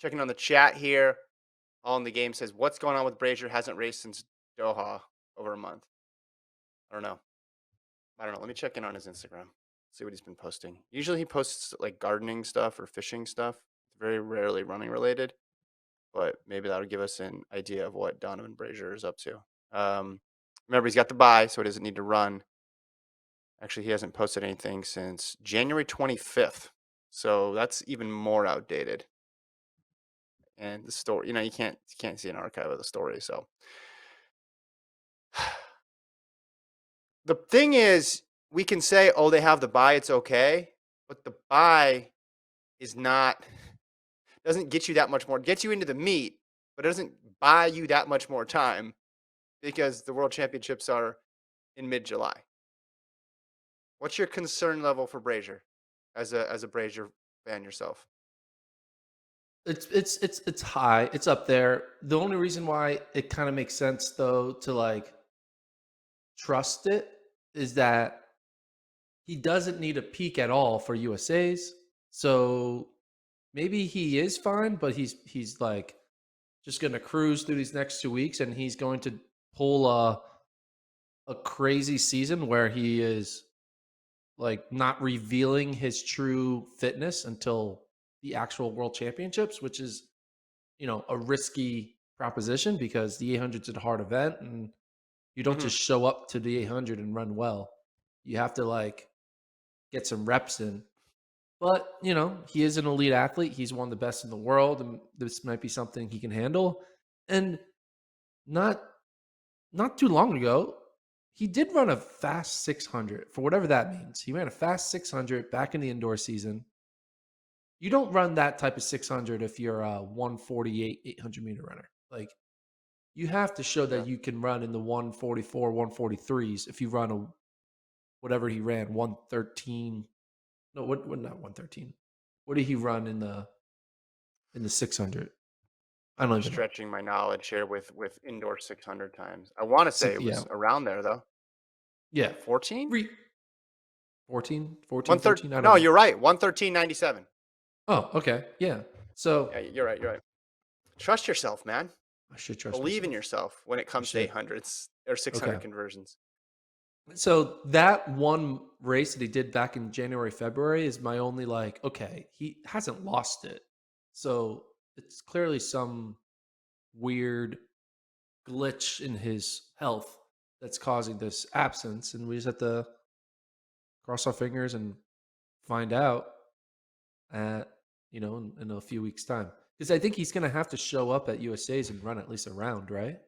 Checking on the chat here. All in the game says, "What's going on with Brazier? Hasn't raced since Doha over a month." I don't know. I don't know. Let me check in on his Instagram. See what he's been posting. Usually he posts like gardening stuff or fishing stuff. It's very rarely running related, but maybe that'll give us an idea of what Donovan Brazier is up to. Um, Remember, he's got the bye, so he doesn't need to run. Actually, he hasn't posted anything since January 25th. So that's even more outdated. And the story, you can't see an archive of the story. So the thing is, we can say, oh, they have the bye, it's okay. But the bye is not doesn't get you that much more. It gets you into the meet, but it doesn't buy you that much more time because the world championships are in mid-July. What's your concern level for Brazier as a Brazier fan yourself? It's high. It's up there. The only reason why it kind of makes sense though to like trust it is that he doesn't need a peak at all for USA's. So maybe he is fine, but he's like just going to cruise through these next 2 weeks, and he's going to pull a crazy season where he is like not revealing his true fitness until the actual world championships, which is a risky proposition because the 800 is a hard event, and you don't Hmm. just show up to the 800 and run well. You have to like get some reps in. But, he is an elite athlete. He's one of the best in the world, and this might be something he can handle. And not not too long ago, he did run a fast 600 for whatever that means. He ran a fast 600 back in the indoor season. You don't run that type of 600 if you're a 148 800-meter runner. Like, you have to show Yeah. that you can run in the 144 143s if you run a whatever he ran 113. No, what not 113. What did he run in the 600? I don't I'm even know. stretching my knowledge here with indoor 600 times. I want to say Six, it yeah. was around there though. Yeah. 14? Three, 14, 14, 113. 13. I don't No, know. you're right. 113.97. Oh, okay. Yeah. So Yeah, you're right. You're right. Trust yourself, man. I should trust Believe in myself. yourself when it I comes to should. 800s or 600 Okay. conversions. So that one race that he did back in January, February is my only like, okay, he hasn't lost it. So it's clearly some weird glitch in his health that's causing this absence. And we just have to cross our fingers and find out at, in a few weeks' time. Because I think he's going to have to show up at USA's and run at least a round, right?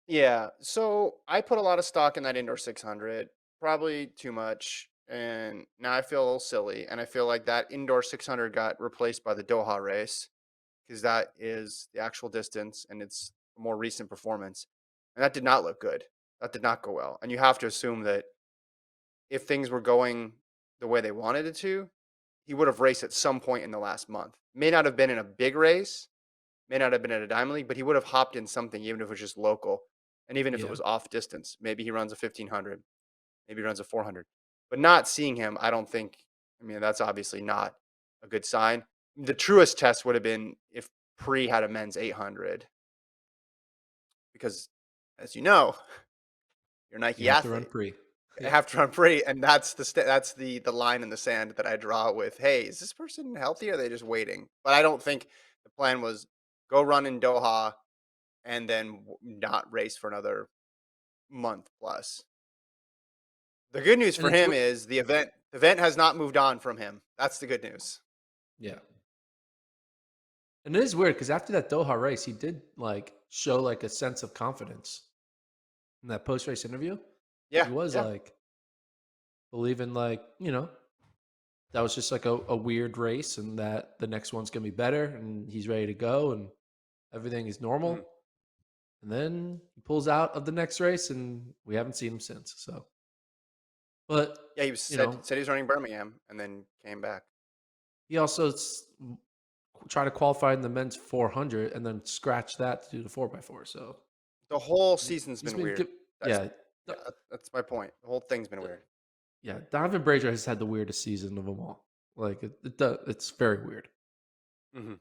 Yeah. So I put a lot of stock in that indoor 600, probably too much. And now I feel a little silly. And I feel like that indoor 600 got replaced by the Doha race because that is the actual distance and it's a more recent performance. And that did not look good. That did not go well. And you have to assume that if things were going the way they wanted it to, he would have raced at some point in the last month. May not have been in a big race, may not have been at a Diamond League, but he would have hopped in something, even if it was just local. And even if it Yeah. was off distance, maybe he runs a 1500, maybe he runs a 400. But not seeing him, I don't think, I mean, that's obviously not a good sign. The truest test would have been if Pre had a men's 800, because as you know, you're a You Nike have to run athlete. pre. I Yeah. have to run Pre, and that's the line in the sand that I draw with. Hey, is this person healthy? Or are they just waiting? But I don't think the plan was go run in Doha and then not race for another month plus. The good news And for it's him is the event has not moved on from him. That's the good news. yeah. And it is weird because after that Doha race, he did like show like a sense of confidence in that post race interview. Yeah, He was yeah. like believing like, that was just like a weird race and that the next one's gonna be better and he's ready to go and everything is Mhm. normal. And then he pulls out of the next race and we haven't seen him since. So but Yeah, he was you said know, said he was running Birmingham and then came back. he also tried to qualify in the men's 400 and then scratch that to do the 4x4. So The whole season's he's been been weird. good. That's Yeah. yeah, that's my point. The whole thing's been The weird. Yeah, Donovan Brazier has had the weirdest season of them all. Like it's very weird. Mhm.